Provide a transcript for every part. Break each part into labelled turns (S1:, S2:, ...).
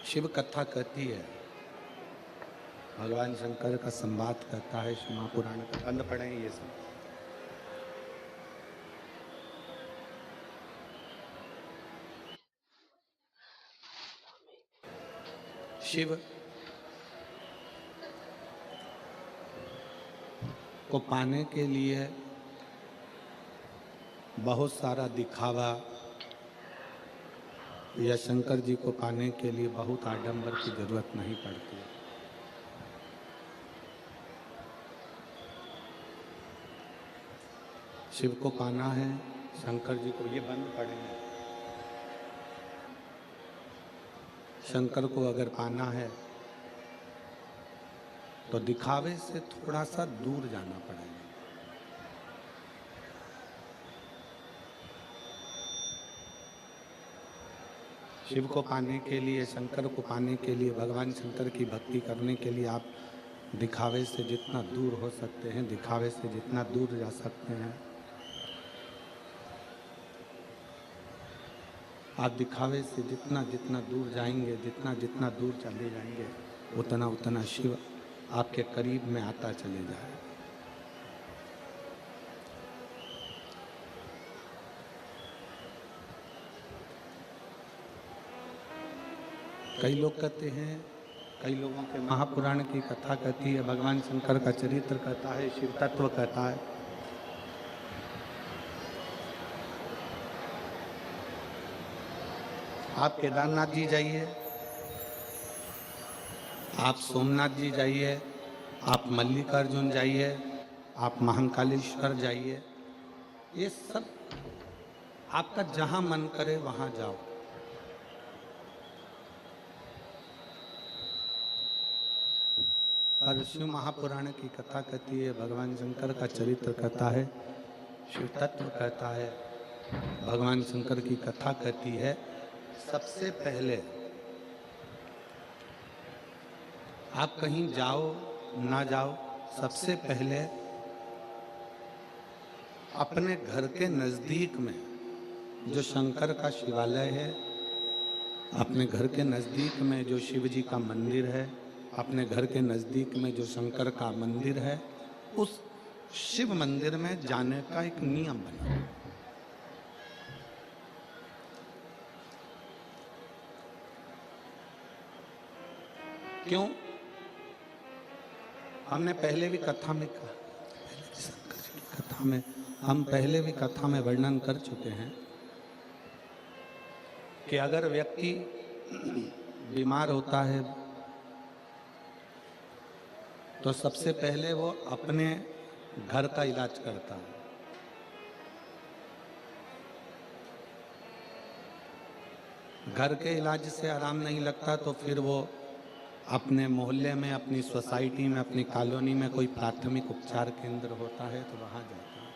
S1: शिव कथा कहती है, भगवान शंकर का संवाद कहता है, महापुराण का बंद पड़े हैं ये सब। शिव को पाने के लिए बहुत सारा दिखावा या शंकर जी को पाने के लिए बहुत आडंबर की जरूरत नहीं पड़ती। शिव को पाना है, शंकर जी को, ये बंद पड़े हैं। शंकर को अगर पाना है तो दिखावे से थोड़ा सा दूर जाना पड़ेगा। शिव को पाने के लिए, शंकर को पाने के लिए, भगवान शंकर की भक्ति करने के लिए आप दिखावे से जितना दूर हो सकते हैं, दिखावे से जितना दूर जा सकते हैं, आप दिखावे से जितना जितना दूर जाएंगे, जितना जितना दूर चले जाएंगे, उतना उतना शिव आपके करीब में आता चले जाए। कई लोग कहते हैं, कई लोगों के महापुराण की कथा कहती है, भगवान शंकर का चरित्र कहता है, शिव तत्व कहता है। आप केदारनाथ जी जाइए, आप सोमनाथ जी जाइए, आप मल्लिकार्जुन जाइए, आप महाकालेश्वर जाइए, ये सब आपका जहां मन करे वहां जाओ। पर शिव महापुराण की कथा कहती है, भगवान शंकर का चरित्र कहता है, शिव तत्व कहता है, भगवान शंकर की कथा कहती है, सबसे पहले आप कहीं जाओ ना जाओ, सबसे पहले अपने घर के नजदीक में जो शंकर का शिवालय है, अपने घर के नजदीक में जो शिव जी का मंदिर है, अपने घर के नजदीक में जो शंकर का मंदिर है, उस शिव मंदिर में जाने का एक नियम बना। क्यों? हमने पहले भी कथा में कहा, शंकर जी की कथा में हम पहले भी कथा में वर्णन कर चुके हैं कि अगर व्यक्ति बीमार होता है तो सबसे पहले वो अपने घर का इलाज करता है। घर के इलाज से आराम नहीं लगता तो फिर वो अपने मोहल्ले में, अपनी सोसाइटी में, अपनी कॉलोनी में कोई प्राथमिक उपचार केंद्र होता है तो वहाँ जाता है।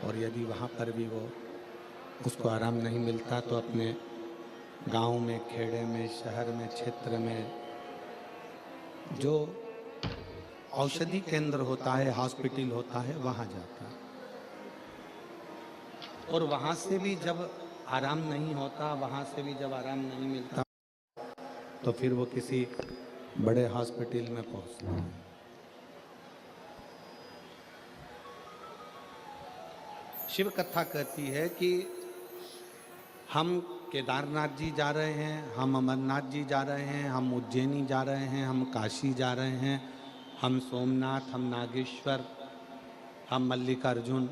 S1: और यदि वहाँ पर भी वो उसको आराम नहीं मिलता तो अपने गांव में, खेड़े में, शहर में, क्षेत्र में जो औषधि केंद्र होता है, हॉस्पिटल होता है, वहाँ जाता है। और वहाँ से भी जब आराम नहीं होता, वहाँ से भी जब आराम नहीं मिलता तो फिर वो किसी बड़े हॉस्पिटल में पहुँचता है। शिव कथा कहती है कि हम केदारनाथ जी जा रहे हैं, हम अमरनाथ जी जा रहे हैं, हम उज्जैनी जा रहे हैं, हम काशी जा रहे हैं, हम सोमनाथ, हम नागेश्वर, हम मल्लिकार्जुन,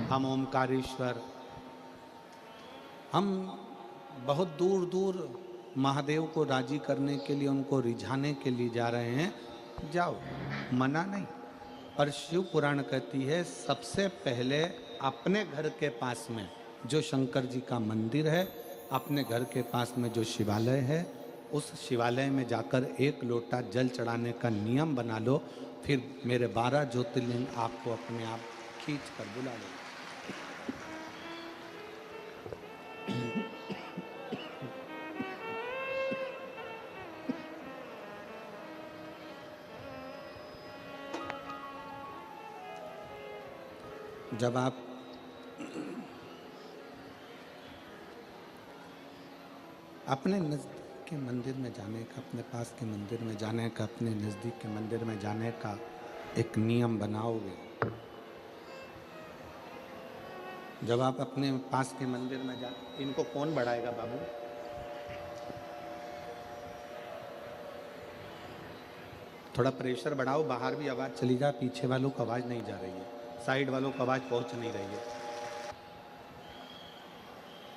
S1: हम ओमकारेश्वर, हम बहुत दूर दूर महादेव को राजी करने के लिए, उनको रिझाने के लिए जा रहे हैं। जाओ, मना नहीं। पर शिव पुराण कहती है, सबसे पहले अपने घर के पास में जो शंकर जी का मंदिर है, अपने घर के पास में जो शिवालय है, उस शिवालय में जाकर एक लोटा जल चढ़ाने का नियम बना लो। फिर मेरे 12 ज्योतिर्लिंग आपको अपने आप खींच कर बुला लो। जब आप अपने नज़दीक के मंदिर में जाने का, अपने पास के मंदिर में जाने का, अपने नज़दीक के मंदिर में जाने का एक नियम बनाओगे। जब आप अपने पास के मंदिर में जा, इनको कौन बढ़ाएगा बाबू? थोड़ा प्रेशर बढ़ाओ, बाहर भी आवाज़ चली जा, पीछे वालों को आवाज़ नहीं जा रही है, साइड वालों को आवाज़ पहुंच नहीं रही है।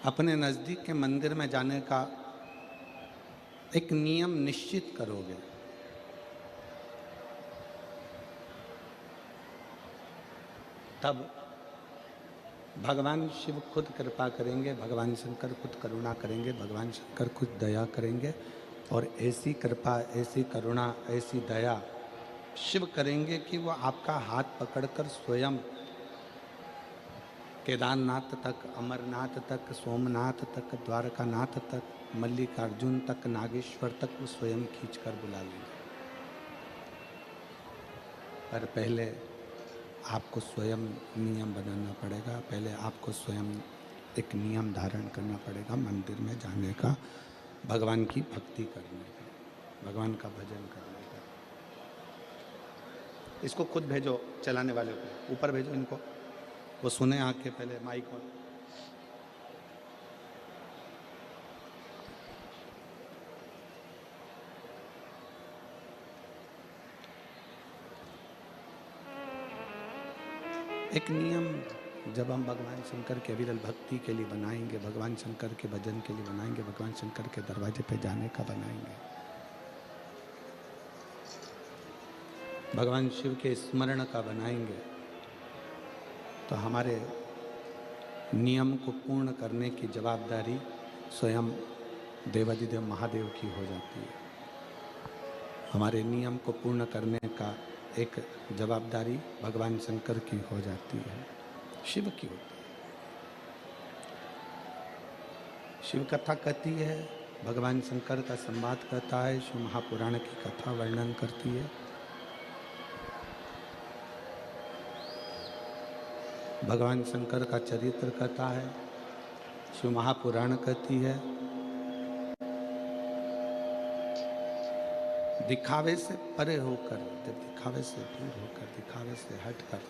S1: अपने नज़दीक के मंदिर में जाने का एक नियम निश्चित करोगे। तब भगवान शिव खुद कृपा करेंगे, भगवान शंकर खुद करुणा करेंगे, भगवान शंकर खुद दया करेंगे। और ऐसी कृपा, ऐसी करुणा, ऐसी दया शिव करेंगे कि वो आपका हाथ पकड़कर स्वयं केदारनाथ तक, अमरनाथ तक, सोमनाथ तक, द्वारकानाथ तक, मल्लिकार्जुन तक, नागेश्वर तक वो स्वयं खींचकर बुला लेंगे। पर पहले आपको स्वयं नियम बनाना पड़ेगा, पहले आपको स्वयं एक नियम धारण करना पड़ेगा मंदिर में जाने का, भगवान की भक्ति करने का, भगवान का भजन करने का। इसको खुद भेजो, चलाने वाले को ऊपर भेजो, इनको वो सुने आके पहले माइक ऑन। एक नियम जब हम भगवान शंकर के अविरल भक्ति के लिए बनाएंगे, भगवान शंकर के भजन के लिए बनाएंगे, भगवान शंकर के दरवाजे पे जाने का बनाएंगे, भगवान शिव के स्मरण का बनाएंगे, तो हमारे नियम को पूर्ण करने की जवाबदारी स्वयं देवाधिदेव महादेव की हो जाती है। हमारे नियम को पूर्ण करने का एक जवाबदारी भगवान शंकर की हो जाती है, शिव की होती है। शिव कथा कहती है, भगवान शंकर का संवाद कहता है, शिव महापुराण की कथा वर्णन करती है। भगवान शंकर का चरित्र कहता है, शिव महापुराण कहती है। दिखावे से परे होकर, दिखावे से दूर होकर, दिखावे से हटकर,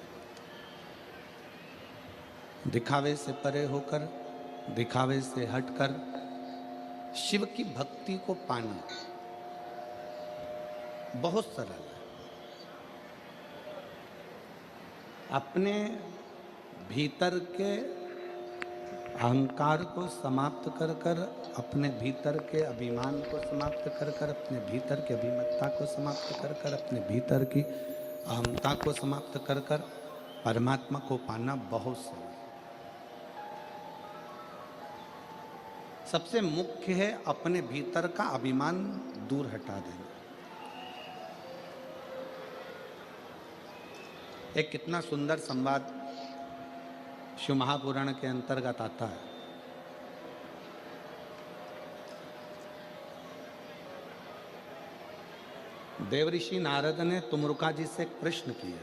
S1: दिखावे से परे होकर, दिखावे से हटकर शिव की भक्ति को पाना बहुत सरल है। अपने भीतर के अहंकार को समाप्त कर कर, अपने भीतर के अभिमान को समाप्त कर कर, अपने भीतर की अभिमत्ता को समाप्त कर कर, अपने भीतर की अहंता को समाप्त कर कर परमात्मा को पाना बहुत सरल। सबसे मुख्य है अपने भीतर का अभिमान दूर हटा देना। एक कितना सुंदर संवाद शिव महापुराण के अंतर्गत आता है। देवऋषि नारद ने तुमरुका जी से एक प्रश्न किया,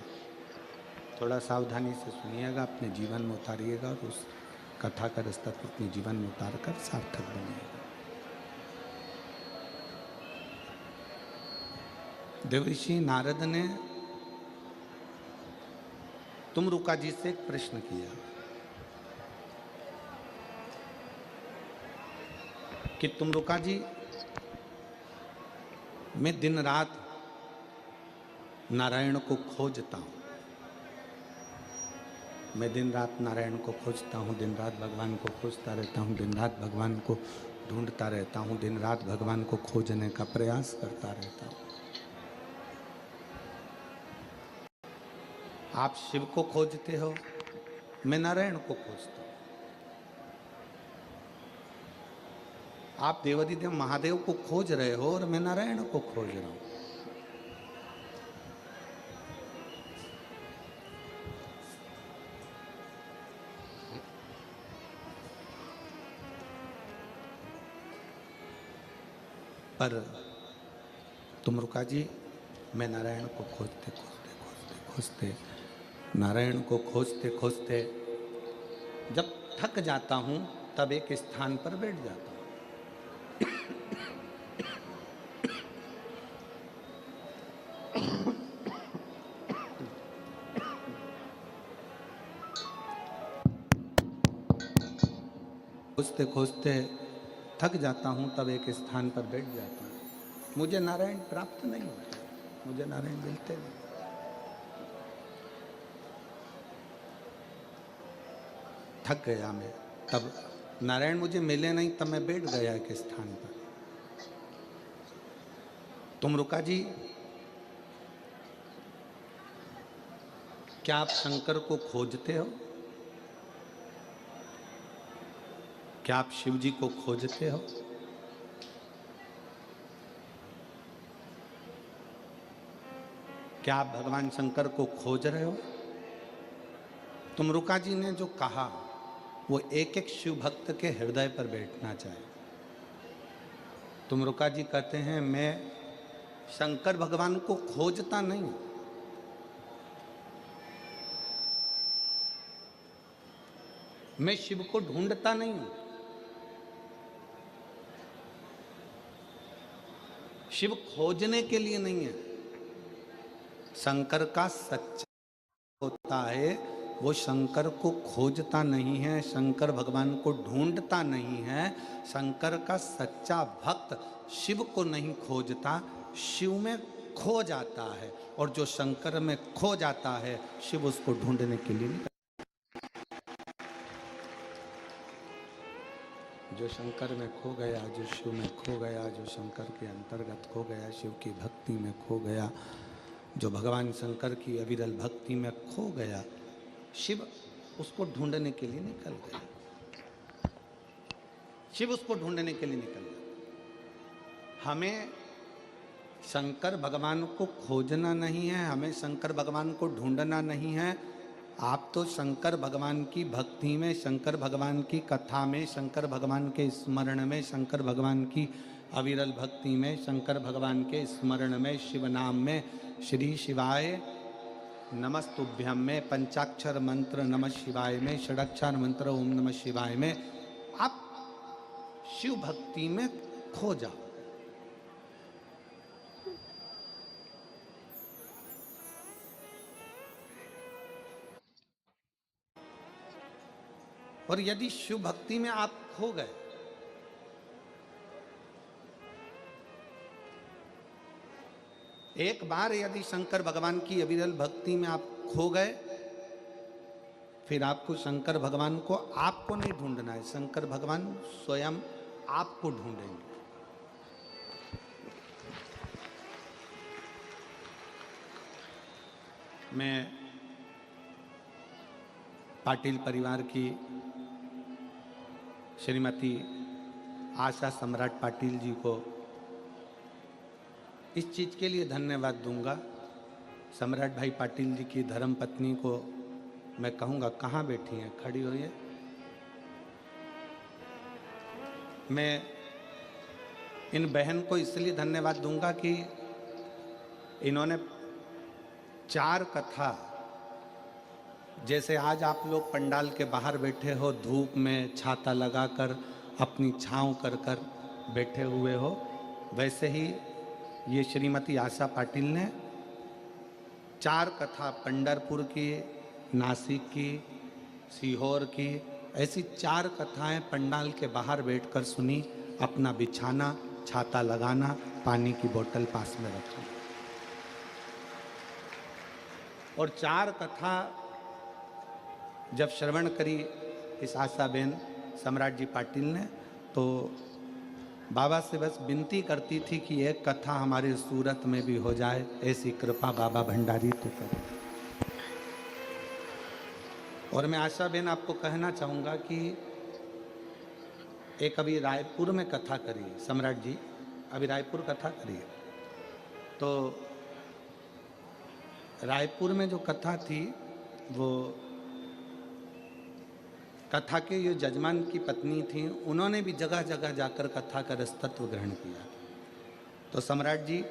S1: थोड़ा सावधानी से सुनिएगा, अपने जीवन में उतारिएगा और उस कथा का रास्ता अपने जीवन में उतार कर सार्थक बनिएगा। देवऋषि नारद ने तुमरुका जी से एक प्रश्न किया कि तुमरुका जी, मैं दिन रात नारायण को खोजता हूँ, मैं दिन रात नारायण को खोजता हूँ, दिन रात भगवान को खोजता रहता हूँ, दिन रात भगवान को ढूंढता रहता हूँ, दिन रात भगवान को खोजने का प्रयास करता रहता हूँ। आप शिव को खोजते हो, मैं नारायण को खोजता हूँ। आप देवाधिदेव महादेव को खोज रहे हो और मैं नारायण को खोज रहा हूं। पर तुमरुका जी, मैं नारायण को खोजते खोजते खोजते खोजते, नारायण को खोजते खोजते जब थक जाता हूं तब एक स्थान पर बैठ जाता हूं। खोजते खोजते थक जाता हूँ, तब एक स्थान पर बैठ जाता हूँ। मुझे नारायण प्राप्त नहीं होता, मुझे नारायण मिलते नहीं। थक गया मैं, तब नारायण मुझे मिले नहीं, तब मैं बैठ गया एक स्थान पर। तुम रुका जी, क्या आप शंकर को खोजते हो? क्या आप शिव जी को खोजते हो? क्या आप भगवान शंकर को खोज रहे हो? तुमरुका जी ने जो कहा वो एक एक शिव भक्त के हृदय पर बैठना चाहिए। तुमरुका जी कहते हैं मैं शंकर भगवान को खोजता नहीं, मैं शिव को ढूंढता नहीं हूं। शिव खोजने के लिए नहीं है। शंकर का सच्चा होता है, वो शंकर को खोजता नहीं है, शंकर भगवान को ढूंढता नहीं है। शंकर का सच्चा भक्त शिव को नहीं खोजता, शिव में खो जाता है। और जो शंकर में खो जाता है, शिव उसको ढूंढने के लिए नहीं। जो शंकर में खो गया, जो शिव में खो गया, जो शंकर के अंतर्गत खो गया, शिव की भक्ति में खो गया, जो भगवान शंकर की अविरल भक्ति में खो गया, शिव उसको ढूंढने के लिए निकल गया। शिव उसको ढूंढने के लिए निकल गया। हमें शंकर भगवान को खोजना नहीं है, हमें शंकर भगवान को ढूंढना नहीं है। आप तो शंकर भगवान की भक्ति में, शंकर भगवान की कथा में, शंकर भगवान के स्मरण में, शंकर भगवान की अविरल भक्ति में, शंकर भगवान के स्मरण में, शिव नाम में, श्री शिवाय नमस्तुभ्यम में, पंचाक्षर मंत्र नमः शिवाय में, षडाक्षर मंत्र ओम नमः शिवाय में आप शिव भक्ति में खो जाओ। और यदि शिव भक्ति में आप खो गए, एक बार यदि शंकर भगवान की अविरल भक्ति में आप खो गए, फिर आपको शंकर भगवान को आपको नहीं ढूंढना है, शंकर भगवान स्वयं आपको ढूंढेंगे। मैं पाटिल परिवार की श्रीमती आशा सम्राट पाटिल जी को इस चीज़ के लिए धन्यवाद दूंगा। सम्राट भाई पाटिल जी की धर्म पत्नी को मैं कहूँगा, कहाँ बैठी हैं, खड़ी हुई है। मैं इन बहन को इसलिए धन्यवाद दूंगा कि इन्होंने 4 कथा, जैसे आज आप लोग पंडाल के बाहर बैठे हो, धूप में छाता लगाकर अपनी छांव कर कर बैठे हुए हो, वैसे ही ये श्रीमती आशा पाटिल ने 4 कथा, पंढरपुर की, नासिक की, सीहोर की, ऐसी 4 कथाएं पंडाल के बाहर बैठकर सुनी। अपना बिछाना, छाता लगाना, पानी की बोतल पास में रखना। और 4 कथा जब श्रवण करी इस आशा बेन सम्राट जी पाटिल ने, तो बाबा से बस विनती करती थी कि एक कथा हमारे सूरत में भी हो जाए, ऐसी कृपा बाबा भंडारी तो करें। और मैं आशा बेन आपको कहना चाहूँगा कि एक अभी रायपुर में कथा करिए, सम्राट जी अभी रायपुर कथा करिए, तो रायपुर में जो कथा थी, वो कथा के जो जजमान की पत्नी थी, उन्होंने भी जगह जगह जाकर कथा का रसतत्व ग्रहण किया। तो सम्राट जी,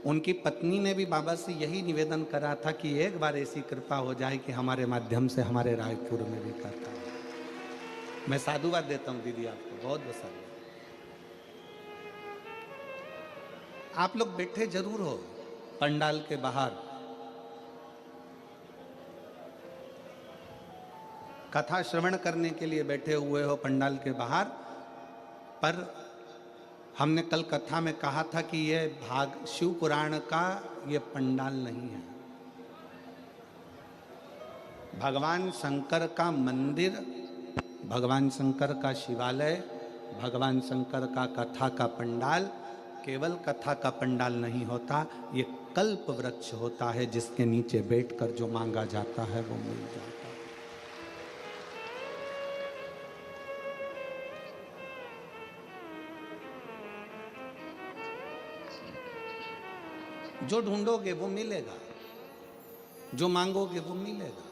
S1: उनकी पत्नी ने भी बाबा से यही निवेदन करा था कि एक बार ऐसी कृपा हो जाए कि हमारे माध्यम से हमारे रायपुर में भी कथा हो। मैं साधुवाद देता हूँ दीदी आपको, बहुत बहुत साधुवाद। आप लोग बैठे जरूर हो पंडाल के बाहर, कथा श्रवण करने के लिए बैठे हुए हो पंडाल के बाहर, पर हमने कल कथा में कहा था कि यह भाग शिव पुराण का ये पंडाल नहीं है। भगवान शंकर का मंदिर, भगवान शंकर का शिवालय, भगवान शंकर का कथा का पंडाल केवल कथा का पंडाल नहीं होता, ये कल्प वृक्ष होता है जिसके नीचे बैठकर जो मांगा जाता है वो मिल जाता है। जो ढूंढोगे वो मिलेगा, जो मांगोगे वो मिलेगा।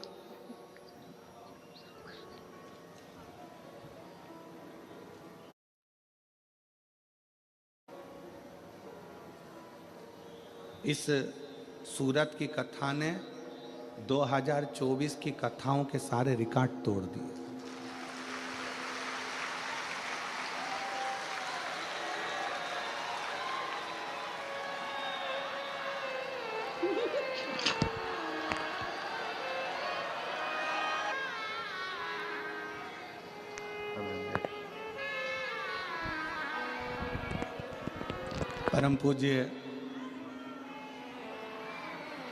S1: इस सूरत की कथा ने 2024 की कथाओं के सारे रिकॉर्ड तोड़ दिए। परम पूज्य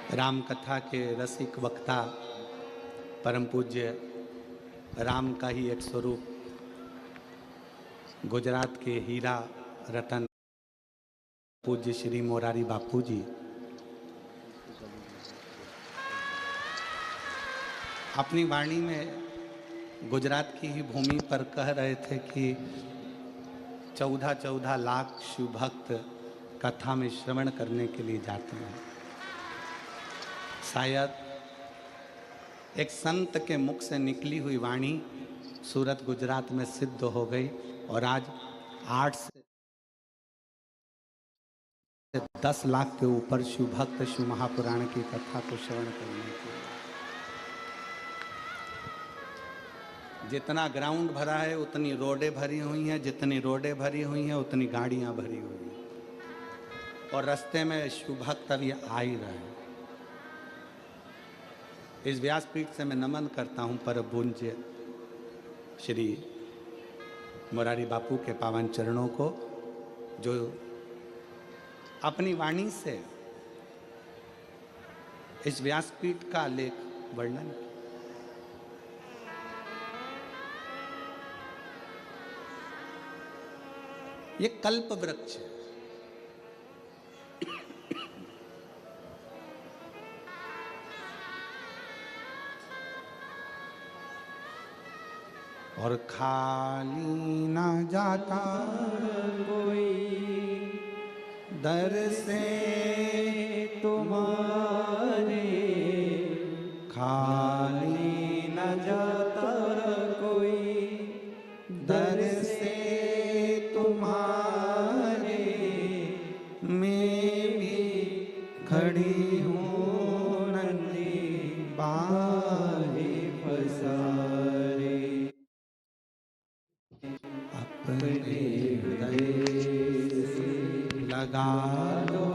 S1: राम कथा के रसिक वक्ता, परम पूज्य राम का ही एक स्वरूप, गुजरात के हीरा रतन पूज्य श्री मोरारी बापू जी अपनी वाणी में गुजरात की ही भूमि पर कह रहे थे कि 14-14 लाख शिव भक्त कथा में श्रवण करने के लिए जाते हैं। शायद एक संत के मुख से निकली हुई वाणी सूरत गुजरात में सिद्ध हो गई और आज 8 से 10 लाख के ऊपर शिव भक्त शिव महापुराण की कथा को श्रवण करने के लिए। जितना ग्राउंड भरा है उतनी रोडें भरी हुई हैं, जितनी रोडें भरी हुई हैं उतनी गाड़ियां भरी हुई हैं, और रास्ते में शिव भक्त अभी आ ही रहे हैं। इस व्यासपीठ से मैं नमन करता हूं पर पूज्य श्री मोरारी बापू के पावन चरणों को, जो अपनी वाणी से इस व्यासपीठ का लेख वर्णन किया। ये कल्प वृक्ष है। और खाली ना जाता कोई दर से तुम्हारे, खाली ना जाता कोई दर से तुम्हारे, मैं भी खड़ी हूँ नंदी बाहे पसारे, अपने हृदय से लगा लो,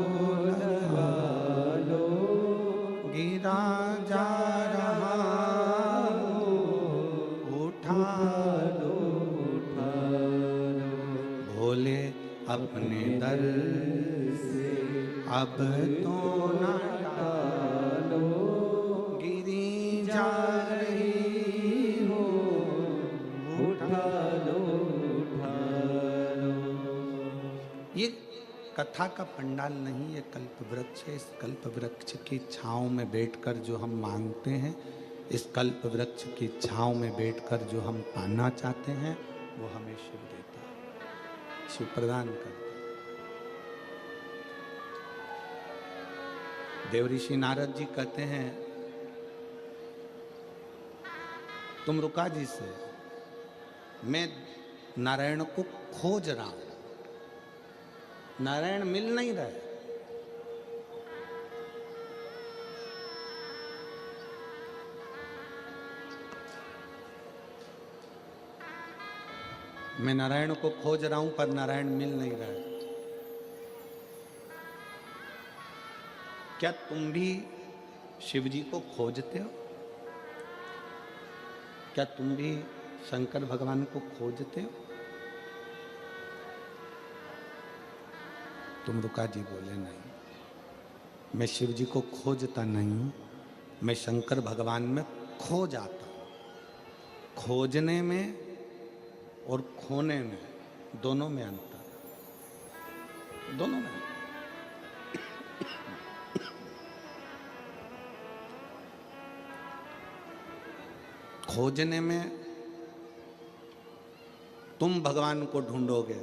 S1: गिरा जा रहा उठा लो, भोले अपने दर से अब तो ना टालो, गिरी जा रही हो उठा लो। ये कथा का पंडाल नहीं, ये कल्प वृक्ष है। इस कल्प वृक्ष की छांव में बैठकर जो हम मांगते हैं, इस कल्प वृक्ष की छांव में बैठकर जो हम पाना चाहते हैं, वो हमें शिव देता है, शिव प्रदान करता है। देवऋषि नारद जी कहते हैं, तुम रुका जी से, मैं नारायण को खोज रहा हूं, नारायण मिल नहीं रहे। मैं नारायण को खोज रहा हूं पर नारायण मिल नहीं रहे। क्या तुम भी शिव जी को खोजते हो? क्या तुम भी शंकर भगवान को खोजते हो? तुम रुका जी बोले नहीं, मैं शिव जी को खोजता नहीं हूं, मैं शंकर भगवान में खो जाता हूं। खोजने में और खोने में दोनों में अंतर, दोनों में। खोजने में तुम भगवान को ढूंढोगे,